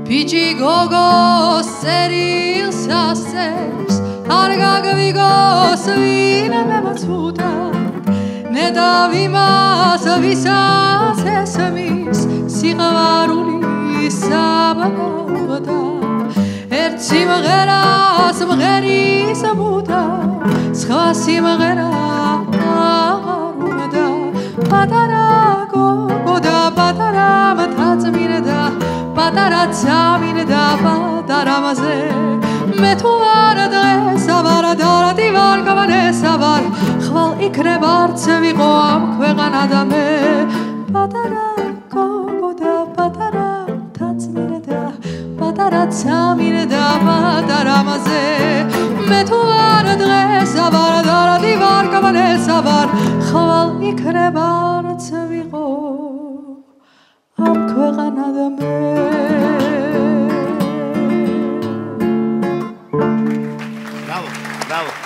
Pichi gogos serils asers argagvigos vina mematsuta neda vimas visas esmis siqvaruli sabagda ertsi mgheras mgheris muta sqa simghera arumda patara gogoda patara mtatsmirda patara tsamirda patara maze me tu ar დღეს ავარ და დივარ გავანესავარ ხვალ იქნება არც ვიყო ამ ქვეყანადა მე პატარა გოგო და პატარა თაცმირდა პატარა ცამირდა პატარა მასე მე თუ არ დღეს ავარ და დივარ გავანესავარ ხვალ იქნება არც ვიყო ამ ქვეყანადა მე Bravo.